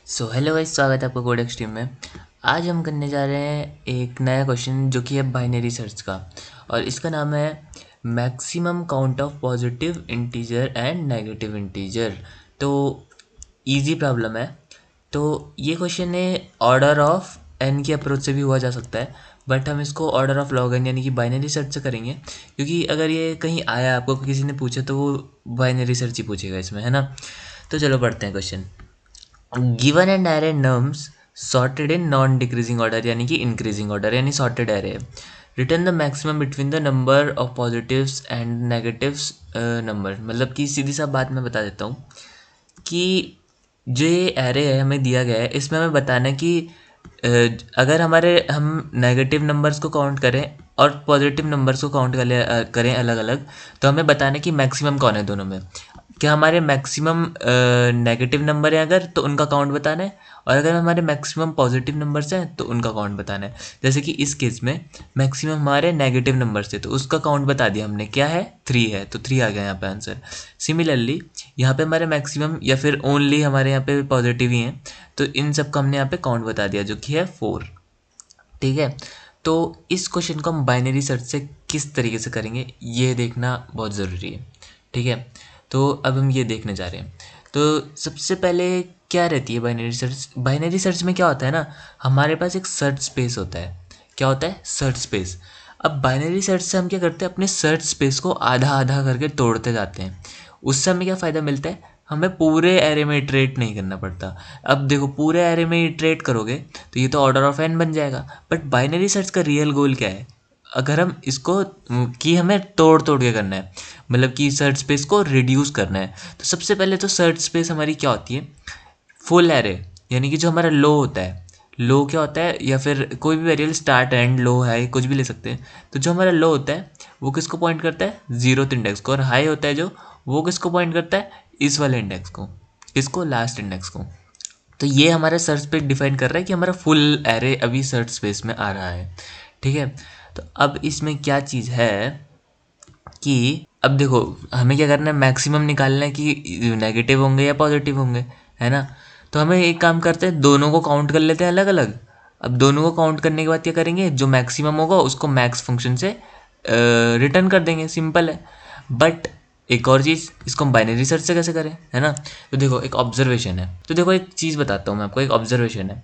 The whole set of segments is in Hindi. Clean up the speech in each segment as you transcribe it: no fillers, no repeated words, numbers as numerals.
सो हेलो गाइस, स्वागत है आपका कोड एक्सट्रीम में। आज हम करने जा रहे हैं एक नया क्वेश्चन जो कि है बाइनरी सर्च का, और इसका नाम है maximum count of positive integer and negative integer. तो इजी प्रॉब्लम है। तो ये क्वेश्चन है ऑर्डर ऑफ एन की अप्रोच से भी हुआ जा सकता है, बट हम इसको ऑर्डर ऑफ लॉग एन यानी कि बाइनरी सर्च से करेंगे, क्योंकि अगर ये कहीं आया आपको किसी ने पूछा तो वो बाइनरी सर्च ही पूछेगा इसमें, है ना। तो चलो पढ़ते हैं question. Given and array nums sorted in non decreasing order यानी कि इंक्रीजिंग ऑर्डर यानी sorted array. Return the maximum between the number of positives and negatives number. मतलब कि सीधी सा बात मैं बता देता हूँ कि जो ये एरे है हमें दिया गया है, इसमें हमें बताना है कि अगर हम नेगेटिव नंबर्स को काउंट करें और पॉजिटिव नंबर्स को काउंट करें अलग अलग, तो हमें बताना है कि मैक्सिमम कौन है दोनों में। क्या हमारे मैक्सिमम नेगेटिव नंबर है अगर, तो उनका काउंट बताना है, और अगर हमारे मैक्सिमम पॉजिटिव नंबर्स हैं तो उनका काउंट बताना है। जैसे कि इस केस में मैक्सिमम हमारे नेगेटिव नंबर्स थे तो उसका काउंट बता दिया हमने, क्या है 3 है, तो 3 आ गया यहाँ पे आंसर। सिमिलरली यहाँ पे हमारे मैक्सिमम या फिर ओनली हमारे यहाँ पे पॉजिटिव ही हैं, तो इन सब का हमने यहाँ पे काउंट बता दिया जो कि है 4। ठीक है। तो इस क्वेश्चन को हम बाइनरी सर्च से किस तरीके से करेंगे ये देखना बहुत ज़रूरी है। ठीक है। तो अब हम ये देखने जा रहे हैं। तो सबसे पहले क्या रहती है बाइनरी सर्च। बाइनरी सर्च में क्या होता है ना, हमारे पास एक सर्च स्पेस होता है। क्या होता है? Search space. अब बाइनरी सर्च से हम क्या करते हैं, अपने सर्च स्पेस को आधा आधा करके तोड़ते जाते हैं। उससे हमें क्या फ़ायदा मिलता है, हमें पूरे एरे में इटरेट नहीं करना पड़ता। अब देखो, पूरे एरे में इटरेट करोगे तो ये तो ऑर्डर ऑफ एन बन जाएगा, बट बाइनरी सर्च का रियल गोल क्या है, अगर हम इसको कि हमें तोड़ तोड़ के करना है, मतलब कि सर्च स्पेस को रिड्यूस करना है। तो सबसे पहले तो सर्च स्पेस हमारी क्या होती है, फुल एरे, यानी कि जो हमारा लो होता है। लो क्या होता है, या फिर कोई भी variable start and low high कुछ भी ले सकते हैं। तो जो हमारा लो होता है वो किसको पॉइंट करता है, 0th इंडेक्स को, और हाई होता है जो, वो किसको पॉइंट करता है, इस वाले इंडेक्स को, किसको, लास्ट इंडेक्स को। तो ये हमारा सर्च स्पेस डिफाइन कर रहा है कि हमारा फुल एरे अभी सर्च स्पेस में आ रहा है। ठीक है। तो अब इसमें क्या चीज़ है कि अब देखो, हमें क्या करना है, मैक्सिमम निकालना है कि नेगेटिव होंगे या पॉजिटिव होंगे, है ना। तो हमें एक काम करते हैं, दोनों को काउंट कर लेते हैं अलग अलग। अब दोनों को काउंट करने के बाद क्या करेंगे, जो मैक्सिमम होगा उसको मैक्स फंक्शन से रिटर्न कर देंगे, सिंपल है। बट एक और चीज़, इसको हम बाइनरी सर्च से कैसे करें, है ना। तो देखो, एक ऑब्जर्वेशन है। तो देखो, एक चीज़ बताता हूँ मैं आपको, एक ऑब्जर्वेशन है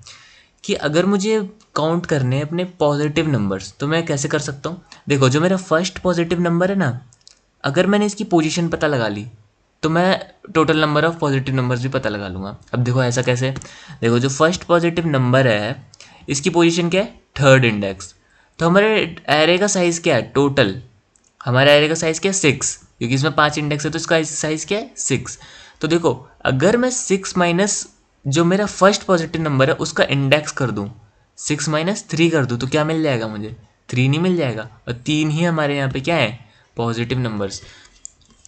कि अगर मुझे काउंट करने हैं अपने पॉजिटिव नंबर्स तो मैं कैसे कर सकता हूँ। देखो, जो मेरा फर्स्ट पॉजिटिव नंबर है ना, अगर मैंने इसकी पोजीशन पता लगा ली तो मैं total number of positive numbers भी पता लगा लूँगा। अब देखो ऐसा कैसे, देखो जो फर्स्ट पॉजिटिव नंबर है इसकी पोजीशन क्या है, 3rd इंडेक्स। तो हमारे एरे का साइज़ क्या है, टोटल हमारे एरे का साइज़ क्या है, 6, क्योंकि इसमें 5 इंडेक्स है तो इसका साइज़ क्या है, 6। तो देखो, अगर मैं 6 माइनस जो मेरा फर्स्ट पॉजिटिव नंबर है उसका इंडेक्स कर दूँ, 6 माइनस 3 कर दूँ, तो क्या मिल जाएगा मुझे, 3 नहीं मिल जाएगा। और 3 ही हमारे यहाँ पे क्या है, पॉजिटिव नंबर्स।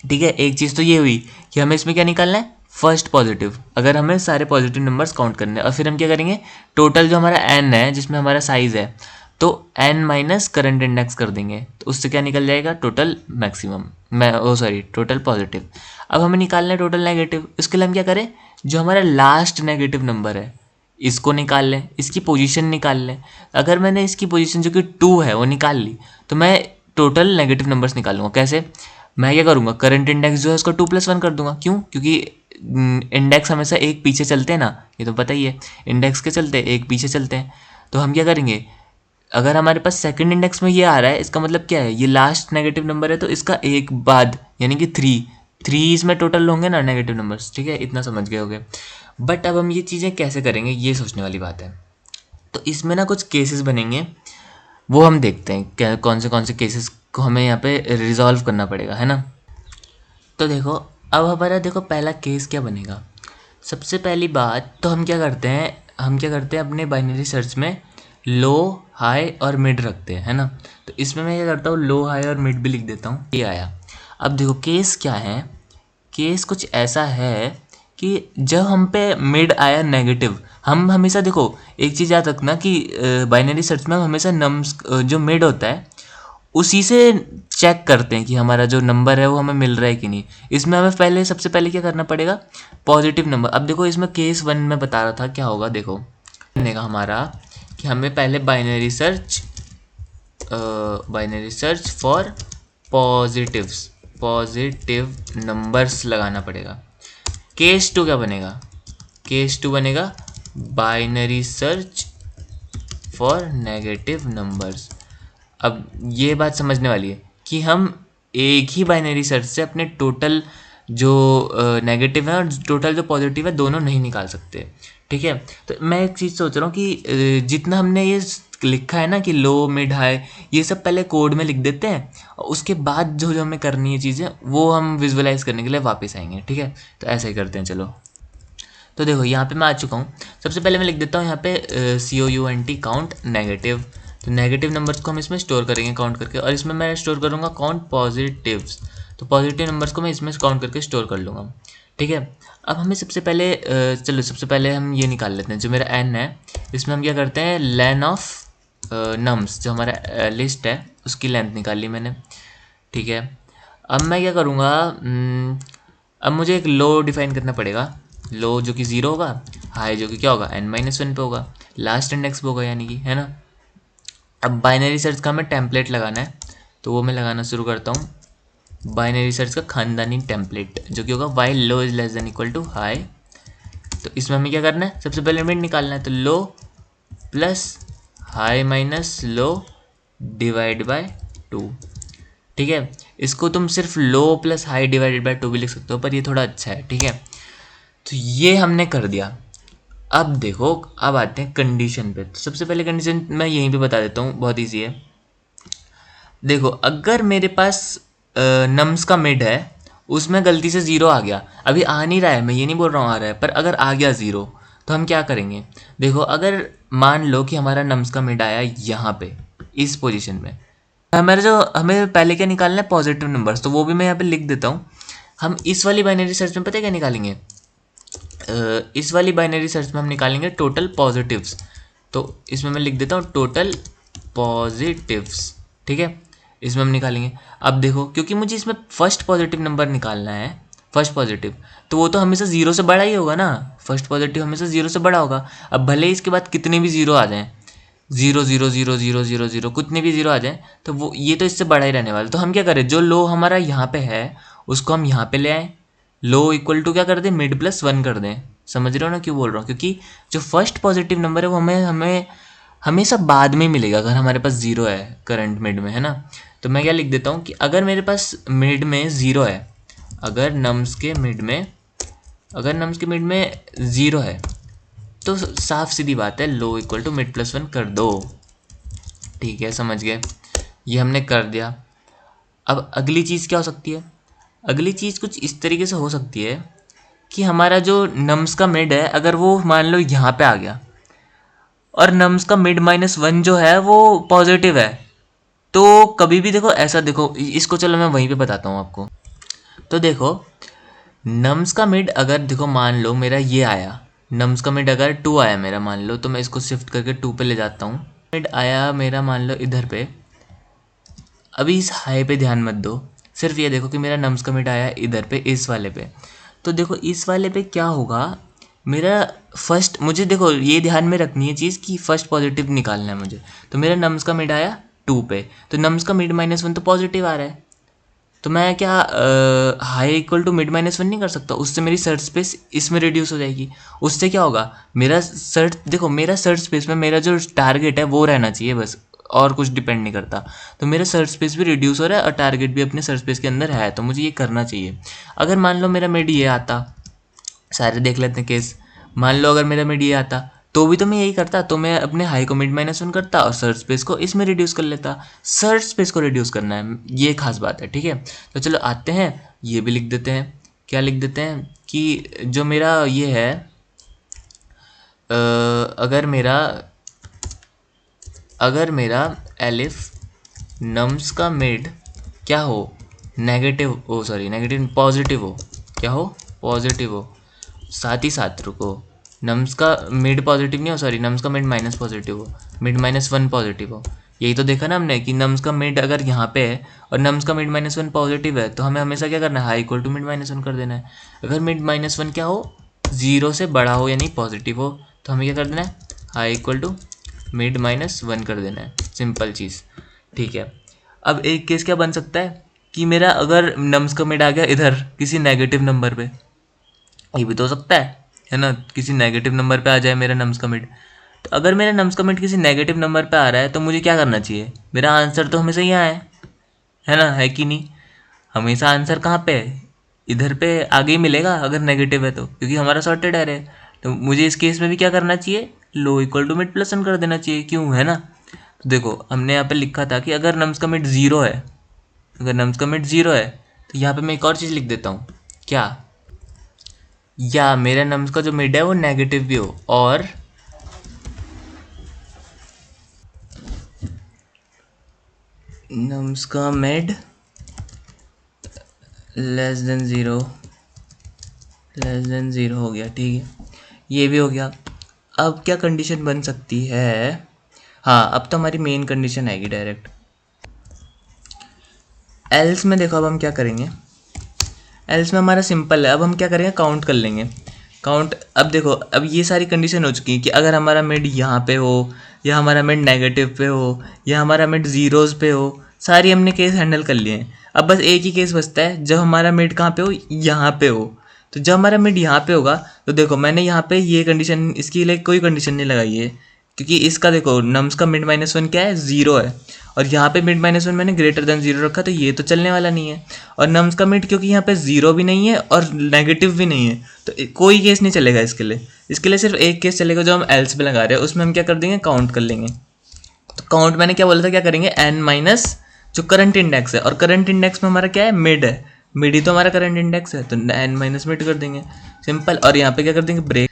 ठीक है। एक चीज़ तो ये हुई कि हमें इसमें क्या निकालना है, फर्स्ट पॉजिटिव, अगर हमें सारे पॉजिटिव नंबर्स काउंट करने हैं। और फिर हम क्या करेंगे, टोटल जो हमारा एन है जिसमें हमारा साइज़ है, तो एन माइनस करंट इंडेक्स कर देंगे, तो उससे क्या निकल जाएगा, टोटल मैक्सिमम, टोटल पॉजिटिव। अब हमें निकालना है टोटल नेगेटिव। इसके लिए हम क्या करें, जो हमारा लास्ट नेगेटिव नंबर है इसको निकाल लें, इसकी पोजीशन निकाल लें। अगर मैंने इसकी पोजीशन जो कि 2 है वो निकाल ली तो मैं टोटल नेगेटिव नंबर्स निकालूंगा। कैसे, मैं क्या करूँगा, करंट इंडेक्स जो है उसको 2+1 कर दूंगा। क्यों? क्योंकि इंडेक्स हमेशा एक पीछे चलते हैं ना, ये तो पता ही है, इंडेक्स के चलते एक पीछे चलते हैं। तो हम क्या करेंगे, अगर हमारे पास सेकंड इंडेक्स में ये आ रहा है, इसका मतलब क्या है, ये लास्ट नेगेटिव नंबर है, तो इसका एक बाद यानी कि 3 इसमें टोटल होंगे ना नेगेटिव नंबर्स। ठीक है, इतना समझ गए होगे। बट अब हम ये चीज़ें कैसे करेंगे ये सोचने वाली बात है। तो इसमें ना कुछ केसेस बनेंगे, वो हम देखते हैं क्या, कौन से केसेस को हमें यहाँ पे रिजॉल्व करना पड़ेगा, है ना। तो देखो, अब हमारा देखो पहला केस क्या बनेगा। सबसे पहली बात तो हम क्या करते हैं अपने बाइनरी सर्च में लो, हाई और मिड रखते हैं, है ना। तो इसमें मैं क्या करता हूँ, लो, हाई और मिड भी लिख देता हूँ, ये आया। अब देखो केस क्या है, केस कुछ ऐसा है कि जब हम पे मिड आया नेगेटिव, हम हमेशा देखो एक चीज़ याद रखना कि बाइनरी सर्च में हम हमेशा नम्स जो मिड होता है उसी से चेक करते हैं कि हमारा जो नंबर है वो हमें मिल रहा है कि नहीं। इसमें हमें पहले सबसे पहले क्या करना पड़ेगा, पॉजिटिव नंबर। अब देखो इसमें केस 1 में बता रहा था क्या होगा, देखो बनेगा हमारा कि हमें पहले binary search for positive numbers लगाना पड़ेगा। केस 2 क्या बनेगा, केस 2 बनेगा binary search for negative numbers. अब ये बात समझने वाली है कि हम एक ही बाइनरी सर्च से अपने टोटल जो नेगेटिव है और टोटल जो पॉजिटिव है दोनों नहीं निकाल सकते। ठीक है, तो मैं एक चीज़ सोच रहा हूँ कि जितना हमने ये लिखा है ना कि लो मिड हाई, ये सब पहले कोड में लिख देते हैं और उसके बाद जो जो हमें करनी है चीज़ें वो हम विजुअलाइज करने के लिए वापस आएंगे। ठीक है, तो ऐसा ही करते हैं। चलो तो देखो यहाँ पे मैं आ चुका हूँ। सबसे पहले मैं लिख देता हूँ यहाँ पे COUNT काउंट नेगेटिव। तो नेगेटिव नंबर्स को हम इसमें स्टोर करेंगे काउंट करके, और इसमें मैं स्टोर करूँगा काउंट पॉजिटिव्स। तो पॉजिटिव नंबर्स को मैं इसमें काउंट करके स्टोर कर लूँगा। ठीक है, अब हमें सबसे पहले चलो सबसे पहले हम ये निकाल लेते हैं, जो मेरा n है इसमें हम क्या करते हैं, लेन ऑफ नम्स, जो हमारा लिस्ट है उसकी लेंथ निकाल ली मैंने। ठीक है, अब मैं क्या करूँगा, अब मुझे एक लो डिफाइन करना पड़ेगा। लो जो कि 0 होगा, हाई जो कि क्या होगा n-1 पे होगा, लास्ट इंडेक्स पे होगा यानी कि, है ना। अब बाइनरी सर्च का हमें टेम्पलेट लगाना है, तो वो मैं लगाना शुरू करता हूँ। बाइनरी सर्च का खानदानी टेम्पलेट जो कि होगा while low is less than equal to high. तो इसमें हमें क्या करना है, सबसे पहले मिड निकालना है। तो low plus high minus low divide by 2। ठीक है, इसको तुम सिर्फ low plus high divided by 2 भी लिख सकते हो, पर ये थोड़ा अच्छा है। ठीक है, तो ये हमने कर दिया। अब देखो, अब आते हैं कंडीशन पे। तो सबसे पहले कंडीशन मैं यहीं पे बता देता हूँ, बहुत ईजी है। देखो अगर मेरे पास नम्स का मिड है, उसमें गलती से 0 आ गया, अभी आ नहीं रहा है, मैं ये नहीं बोल रहा हूँ आ रहा है, पर अगर आ गया 0 तो हम क्या करेंगे। देखो अगर मान लो कि हमारा नम्स का मिड आया यहाँ पे इस पोजीशन में, हमारा जो हमें पहले क्या निकालना है, पॉजिटिव नंबर्स, तो वो भी मैं यहाँ पे लिख देता हूँ। हम इस वाली बाइनरी सर्च में पता है क्या निकालेंगे, इस वाली बाइनरी सर्च में हम निकालेंगे टोटल पॉजिटिव्स। तो इसमें मैं लिख देता हूँ टोटल पॉजिटिव्स। ठीक है, इसमें हम निकालेंगे। अब देखो क्योंकि मुझे इसमें फर्स्ट पॉजिटिव नंबर निकालना है, फर्स्ट पॉजिटिव, तो वो तो हमेशा 0 से बड़ा ही होगा ना। फर्स्ट पॉजिटिव हमेशा 0 से बड़ा होगा। अब भले ही इसके बाद कितने भी 0 आ जाएं, 0 0 0 0 0 0 कितने भी 0 आ जाएं, तो वो ये तो इससे बड़ा ही रहने वाला। तो हम क्या करें, जो लो हमारा यहाँ पे है उसको हम यहाँ पे ले आएँ। लो इक्वल टू क्या कर दें, मिड प्लस 1 कर दें। समझ रहे हो ना क्यों बोल रहा हूँ, क्योंकि जो फर्स्ट पॉजिटिव नंबर है वो हमें हमें हमेशा बाद में मिलेगा अगर हमारे पास 0 है करंट मिड में, है ना। तो मैं क्या लिख देता हूँ कि अगर मेरे पास मिड में 0 है, अगर नम्स के मिड में 0 है, तो साफ सीधी बात है लो इक्वल टू मिड प्लस 1 कर दो। ठीक है, समझ गए, ये हमने कर दिया। अब अगली चीज़ क्या हो सकती है, अगली चीज़ कुछ इस तरीके से हो सकती है कि हमारा जो नम्स का मिड है अगर वो मान लो यहाँ पे आ गया और नम्स का मिड -1 जो है वो पॉजिटिव है, तो कभी भी देखो ऐसा, देखो इसको चलो मैं वहीं पे बताता हूँ आपको। तो देखो नम्स का मिड अगर देखो मान लो मेरा ये आया, नम्स का मिड अगर 2 आया मेरा, मान लो, तो मैं इसको शिफ्ट करके 2 पे ले जाता हूँ। मिड आया मेरा मान लो इधर पे, अभी इस हाई पे ध्यान मत दो, सिर्फ ये देखो कि मेरा नम्स का मिड आया इधर पे, इस वाले पे। तो देखो इस वाले पे क्या होगा, मेरा फर्स्ट, मुझे देखो ये ध्यान में रखनी है चीज़ कि फर्स्ट पॉजिटिव निकालना है मुझे। तो मेरा नम्स का मिड आया 2 पे, तो नम्स का मिड -1 तो पॉजिटिव आ रहा है, तो मैं क्या हाई इक्वल टू मिड -1 नहीं कर सकता, उससे मेरी सर्च स्पेस इसमें रिड्यूस हो जाएगी। उससे क्या होगा, मेरा सर्च, देखो मेरा सर्च स्पेस में मेरा जो टारगेट है वो रहना चाहिए बस, और कुछ डिपेंड नहीं करता। तो मेरा सर्च स्पेस भी रिड्यूस हो रहा है और टारगेट भी अपने सर्च स्पेस के अंदर है, तो मुझे ये करना चाहिए। अगर मान लो मेरा मिड ये आता, सारे देख लेते हैं केस, मान लो अगर मेरा मिड ये आता तो भी तो मैं यही करता, तो मैं अपने हाई को मिड -1 करता और सर्च स्पेस को इसमें रिड्यूस कर लेता। सर्च स्पेस को रिड्यूस करना है, ये खास बात है। ठीक है, तो चलो आते हैं, ये भी लिख देते हैं। क्या लिख देते हैं कि जो मेरा ये है, अगर मेरा एलिफ नम्स का मिड क्या हो, नेगेटिव हो, सॉरी नेगेटिव, पॉजिटिव हो, क्या हो, पॉजिटिव हो, साथ ही साथ रुको, नम्स का मिड पॉजिटिव नहीं हो, सॉरी नम्स का मिड माइनस पॉजिटिव हो, मिड -1 पॉजिटिव हो, यही तो देखा ना हमने कि नम्स का मिड अगर यहाँ पे है और नम्स का मिड -1 पॉजिटिव है, तो हमें हमेशा क्या करना है, हाई इक्वल टू मिड -1 कर देना है। अगर मिड -1 क्या हो, 0 से बड़ा हो यानी पॉजिटिव हो, तो हमें क्या कर देना है, हाई इक्वल टू मिड -1 कर देना है। सिंपल चीज़, ठीक है। अब एक केस क्या बन सकता है कि मेरा अगर नम्स का मिड आ गया इधर किसी नेगेटिव नंबर पे, ये भी तो हो सकता है ना, किसी नेगेटिव नंबर पे आ जाए मेरा नम्स का मिड। तो अगर मेरा नम्स का मिड किसी नेगेटिव नंबर पे आ रहा है तो मुझे क्या करना चाहिए, मेरा आंसर तो हमेशा यहाँ है ना, है कि नहीं। हमेशा आंसर कहाँ पे है, इधर पे आगे ही मिलेगा अगर नेगेटिव है तो, क्योंकि हमारा सॉर्टेड एरे है। तो मुझे इस केस में भी क्या करना चाहिए, लो इक्वल टू मिड +1 कर देना चाहिए, क्यों, है ना। तो देखो हमने यहाँ पे लिखा था कि अगर नम्स का मिड 0 है, अगर नम्स का मिड 0 है तो यहाँ पे मैं एक और चीज़ लिख देता हूँ, क्या, या मेरे नम्स का जो मिड है वो नेगेटिव भी हो और नम्स का मिड <0 हो गया, ठीक है, ये भी हो गया। अब क्या कंडीशन बन सकती है, हाँ अब तो हमारी मेन कंडीशन आएगी डायरेक्ट। एल्स में देखो अब हम क्या करेंगे, एल्स में हमारा सिंपल है, अब हम क्या करेंगे, काउंट कर लेंगे। काउंट, अब देखो अब ये सारी कंडीशन हो चुकी है कि अगर हमारा मिड यहाँ पे हो, या हमारा मिड नेगेटिव पे हो, या हमारा मिड जीरोज़ पे हो, सारी हमने केस हैंडल कर लिए हैं। अब बस एक ही केस बचता है जब हमारा मिड कहाँ पे हो, यहाँ पे हो। तो जब हमारा मिड यहाँ पे होगा तो देखो मैंने यहाँ पे ये कंडीशन, इसके लिए कोई कंडीशन नहीं लगाई है, क्योंकि इसका देखो नम्स का मिड -1 क्या है, 0 है, और यहाँ पे मिड -1 मैंने ग्रेटर देन 0 रखा, तो ये तो चलने वाला नहीं है। और नम्स का मिड क्योंकि यहाँ पे 0 भी नहीं है और नेगेटिव भी नहीं है, तो कोई केस नहीं चलेगा इसके लिए। इसके लिए सिर्फ एक केस चलेगा जो हम एल्स पे लगा रहे हैं, उसमें हम क्या कर देंगे, काउंट कर लेंगे। तो काउंट मैंने क्या बोला था, क्या करेंगे, n माइनस जो करंट इंडेक्स है, और करंट इंडेक्स में हमारा क्या है, मिड है, मिड ही तो हमारा करंट इंडेक्स है, तो n माइनस मिड कर देंगे, सिंपल। और यहाँ पे क्या कर देंगे, ब्रेक,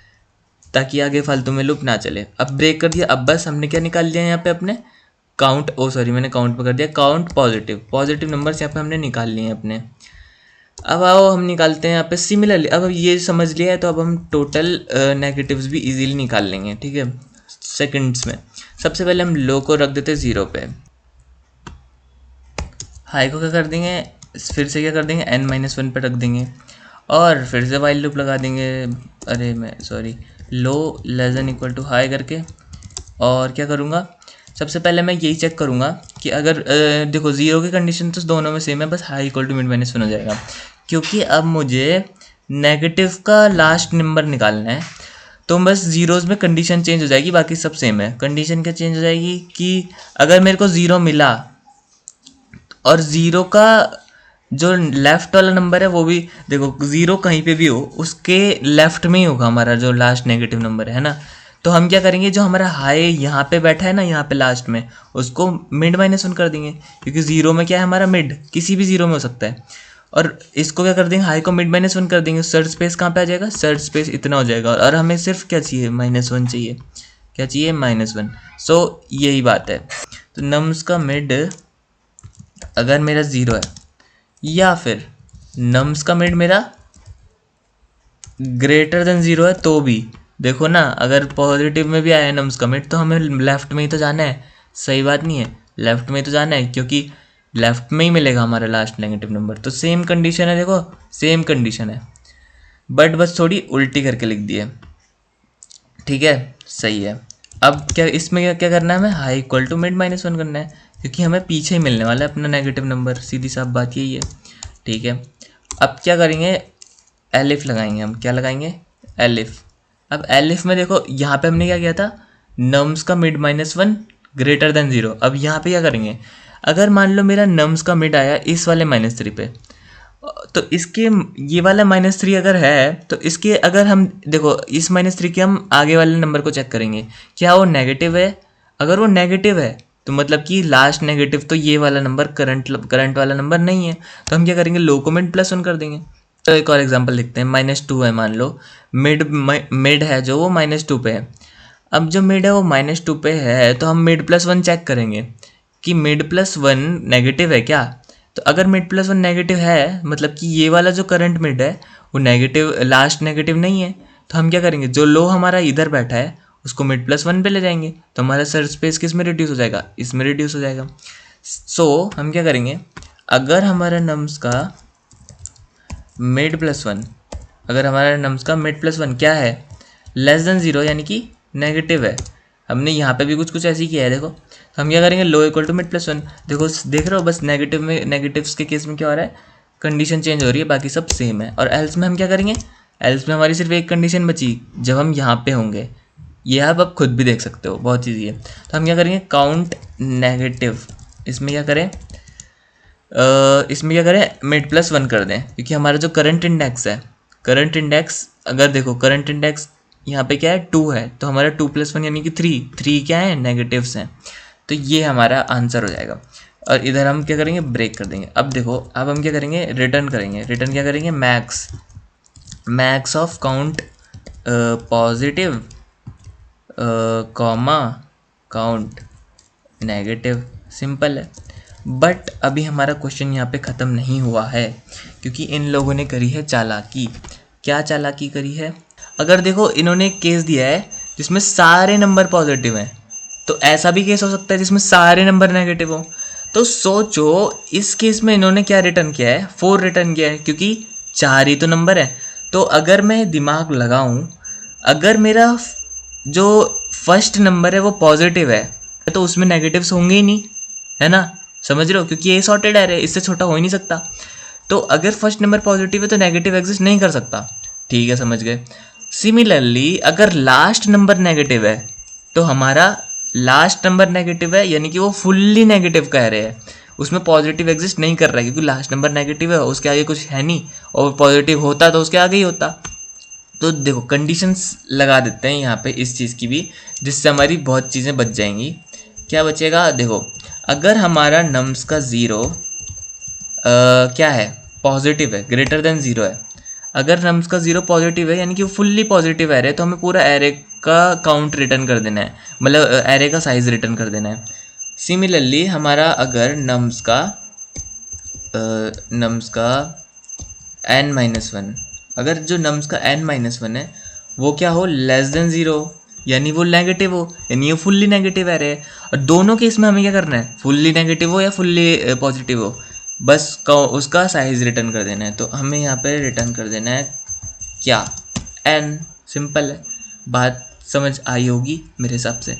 ताकि आगे फालतू में लूप ना चले। अब ब्रेक कर दिया, अब बस हमने क्या निकाल लिया यहाँ पे अपने काउंट, ओ सॉरी मैंने काउंट पे कर दिया, काउंट पॉजिटिव, पॉजिटिव नंबर्स यहाँ पे हमने निकाल लिए हैं अपने। अब आओ हम निकालते हैं यहाँ पे सिमिलरली, अब ये समझ लिया है तो अब हम टोटल नेगेटिव्स भी इजीली निकाल लेंगे, ठीक है, सेकंड्स में। सबसे पहले हम लो को रख देते 0 पे, हाई को क्या कर देंगे, फिर से क्या कर देंगे, n-1 पे रख देंगे, और फिर से वाइल लूप लगा देंगे, अरे मैं sorry, low less than equal to high करके। और क्या करूँगा, सबसे पहले मैं यही चेक करूँगा कि अगर देखो 0 की कंडीशन तो दोनों में सेम है, बस हाई इक्वल टू मिड -1 हो जाएगा, क्योंकि अब मुझे नेगेटिव का लास्ट नंबर निकालना है। तो बस जीरोज़ में कंडीशन चेंज हो जाएगी, बाकी सब सेम है। कंडीशन क्या चेंज हो जाएगी कि अगर मेरे को 0 मिला और 0 का जो लेफ्ट वाला नंबर है वो भी देखो, 0 कहीं पे भी हो उसके लेफ्ट में ही होगा हमारा जो लास्ट नेगेटिव नंबर है ना। तो हम क्या करेंगे, जो हमारा हाई यहाँ पे बैठा है ना, यहाँ पे लास्ट में, उसको मिड -1 कर देंगे, क्योंकि 0 में क्या है हमारा मिड, किसी भी 0 में हो सकता है। और इसको क्या कर देंगे, हाई को मिड -1 कर देंगे, सर्च स्पेस कहाँ पे आ जाएगा, सर्च स्पेस इतना हो जाएगा, और हमें सिर्फ क्या चाहिए, -1 चाहिए, क्या चाहिए, -1। सो यही बात है। तो नम्स का मिड अगर मेरा 0 है, या फिर नम्स का मिड मेरा ग्रेटर देन 0 है, तो भी देखो ना, अगर पॉजिटिव में भी आया है नम्स का मिड तो हमें लेफ्ट में ही तो जाना है, सही बात नहीं है, लेफ्ट में ही तो जाना है, क्योंकि लेफ्ट में ही मिलेगा हमारा लास्ट नेगेटिव नंबर। तो सेम कंडीशन है, देखो सेम कंडीशन है, बट बस थोड़ी उल्टी करके लिख दी है, ठीक है, सही है। अब क्या इसमें क्या करना है, हमें हाई इक्वल टू मिड -1 करना है, क्योंकि हमें पीछे ही मिलने वाला है अपना नेगेटिव नंबर, सीधी साफ बात यही है, ठीक है। अब क्या करेंगे, एलिफ लगाएंगे हम, क्या लगाएंगे, एलिफ। अब एलिफ में देखो यहाँ पे हमने क्या किया था, नम्स का मिड -1 ग्रेटर देन 0। अब यहाँ पे क्या करेंगे, अगर मान लो मेरा नम्स का मिड आया इस वाले -3 पे, तो इसके ये वाला -3 अगर है तो इसके अगर हम देखो इस -3 के हम आगे वाले नंबर को चेक करेंगे, क्या वो नेगेटिव है। अगर वो नेगेटिव है तो मतलब कि लास्ट नेगेटिव तो ये वाला नंबर करंट वाला नंबर नहीं है, तो हम क्या करेंगे, लो को मिड +1 कर देंगे। तो एक और एग्जांपल लिखते हैं, -2 है मान लो, मिड है जो वो -2 पे है। अब जो मिड है वो -2 पे है, तो हम मिड +1 चेक करेंगे कि मिड +1 नेगेटिव है क्या। तो अगर मिड +1 नेगेटिव है, मतलब कि ये वाला जो करंट मिड है वो नेगेटिव, लास्ट नेगेटिव नहीं है, तो हम क्या करेंगे, जो लो हमारा इधर बैठा है उसको मिड प्लस वन पे ले जाएंगे तो हमारा सर्च स्पेस किस में रिड्यूस हो जाएगा, इसमें रिड्यूस हो जाएगा। सो हम क्या करेंगे, अगर हमारा नम्स का मिड प्लस वन, अगर हमारा नम्स का मिड प्लस वन क्या है, लेस देन ज़ीरो यानी कि नेगेटिव है। हमने यहाँ पे भी कुछ कुछ ऐसे ही किया है, देखो तो हम क्या करेंगे, low equal to mid plus one. देखो देख रहे हो, बस नेगेटिव में, नेगेटिव्स के केस में क्या हो रहा है, कंडीशन चेंज हो रही है, बाकी सब सेम है। और एल्स में हम क्या करेंगे, एल्स में हमारी सिर्फ एक कंडीशन बची जब हम यहाँ पे होंगे, ये आप खुद भी देख सकते हो, बहुत ईजी है। तो हम क्या करेंगे, काउंट नेगेटिव, इसमें क्या करें, इसमें क्या करें, मिड प्लस वन कर दें, क्योंकि हमारा जो करंट इंडेक्स है, करंट इंडेक्स अगर देखो, करंट इंडेक्स यहाँ पे क्या है, टू है, तो हमारा टू प्लस वन यानी कि थ्री, थ्री क्या है, नेगेटिव्स हैं, तो ये हमारा आंसर हो जाएगा। और इधर हम क्या करेंगे, ब्रेक कर देंगे। अब देखो, अब हम क्या करेंगे, रिटर्न करेंगे। रिटर्न क्या करेंगे, max, max of count positive comma count negative, simple है। बट अभी हमारा क्वेश्चन यहाँ पे ख़त्म नहीं हुआ है, क्योंकि इन लोगों ने करी है चालाकी। क्या चालाकी करी है, अगर देखो इन्होंने एक केस दिया है जिसमें सारे नंबर पॉजिटिव हैं, तो ऐसा भी केस हो सकता है जिसमें सारे नंबर नेगेटिव हो। तो सोचो इस केस में इन्होंने क्या रिटर्न किया है, 4 रिटर्न किया है, क्योंकि 4 ही तो नंबर है। तो अगर मैं दिमाग लगाऊं, अगर मेरा जो फर्स्ट नंबर है वो पॉजिटिव है, तो उसमें नेगेटिव्स होंगे ही नहीं, है ना, समझ रहे हो, क्योंकि ये सॉर्टेड एरे है, इससे छोटा हो ही नहीं सकता। तो अगर फर्स्ट नंबर पॉजिटिव है तो नेगेटिव एग्जिस्ट नहीं कर सकता, ठीक है, समझ गए। सिमिलरली अगर लास्ट नंबर नेगेटिव है, तो हमारा लास्ट नंबर नेगेटिव है, यानी कि वो फुल्ली नेगेटिव कह रहे हैं, उसमें पॉजिटिव एग्जिस्ट नहीं कर रहा है, क्योंकि लास्ट नंबर नेगेटिव है, उसके आगे कुछ है नहीं, और पॉजिटिव होता तो उसके आगे ही होता। तो देखो कंडीशंस लगा देते हैं यहाँ पे इस चीज़ की भी, जिससे हमारी बहुत चीज़ें बच जाएंगी। क्या बचेगा, देखो अगर हमारा नम्स का ज़ीरो क्या है, पॉजिटिव है, ग्रेटर देन ज़ीरो है, अगर नम्स का ज़ीरो पॉजिटिव है यानी कि वो फुल्ली पॉजिटिव एरे है, तो हमें पूरा एरे का काउंट रिटर्न कर देना है, मतलब एरे का साइज़ रिटर्न कर देना है। सिमिलरली हमारा अगर नम्स का n माइनस वन, अगर जो नम्स का n माइनस वन है वो क्या हो, लेस देन ज़ीरो, यानी वो नेगेटिव हो, यानी ये फुल्ली नेगेटिव एरे है। और दोनों केस में हमें क्या करना है, फुल्ली नेगेटिव हो या फुल्ली पॉजिटिव हो, बस उसका साइज़ रिटर्न कर देना है। तो हमें यहाँ पे रिटर्न कर देना है क्या, n, सिंपल है, बात समझ आई होगी मेरे हिसाब से।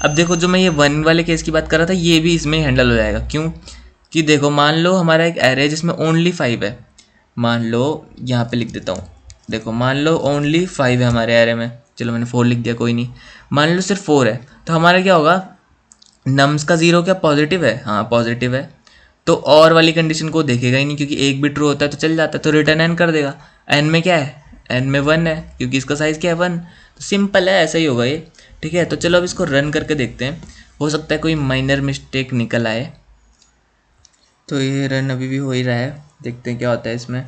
अब देखो जो मैं ये वन वाले केस की बात कर रहा था, ये भी इसमें हैंडल हो जाएगा। क्यों, कि देखो मान लो हमारा एक एरे है जिसमें ओनली 5 है, मान लो यहाँ पे लिख देता हूँ, देखो मान लो ओनली 5 है हमारे एरे में, चलो मैंने 4 लिख दिया, कोई नहीं, मान लो सिर्फ 4 है, तो हमारा क्या होगा, नम्स का ज़ीरो क्या पॉजिटिव है, हाँ पॉजिटिव है, तो और वाली कंडीशन को देखेगा ही नहीं, क्योंकि एक भी ट्रू होता है तो चल जाता है, तो रिटर्न एन कर देगा। एन में क्या है, एन में 1 है, क्योंकि इसका साइज़ क्या है 1, तो सिंपल है, ऐसा ही होगा ये, ठीक है। तो चलो अब इसको रन करके देखते हैं, हो सकता है कोई माइनर मिस्टेक निकल आए। तो ये रन अभी भी हो ही रहा है, देखते हैं क्या होता है इसमें,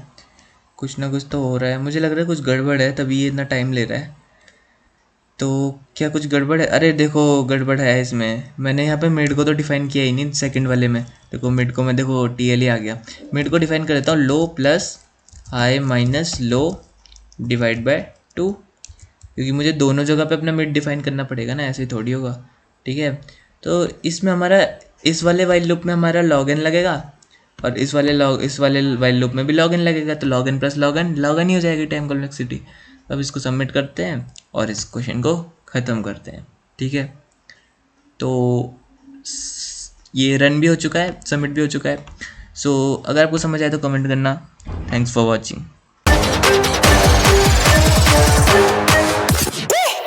कुछ ना कुछ तो हो रहा है, मुझे लग रहा है कुछ गड़बड़ है तभी ये इतना टाइम ले रहा है। तो क्या कुछ गड़बड़ है, अरे देखो गड़बड़ है इसमें, मैंने यहाँ पे मिड को तो डिफाइन किया ही नहीं सेकंड वाले में, देखो मिड को मैं, देखो TL ही आ गया, मिड को डिफाइन कर देता हूँ, low plus high minus low divide by 2, क्योंकि मुझे दोनों जगह पे अपना मिड डिफाइन करना पड़ेगा ना, ऐसे ही थोड़ी होगा, ठीक है। तो इसमें हमारा, इस वाले वाइल लूप में हमारा लॉग एन लगेगा, और इस वाले वाइल लूप में भी लॉग एन लगेगा, तो log n plus log n ही हो जाएगी टाइम कॉम्प्लेक्सिटी। अब इसको सबमिट करते हैं और इस क्वेश्चन को ख़त्म करते हैं, ठीक है। तो ये रन भी हो चुका है, सबमिट भी हो चुका है। सो अगर आपको समझ आए तो कमेंट करना। Thanks for watching.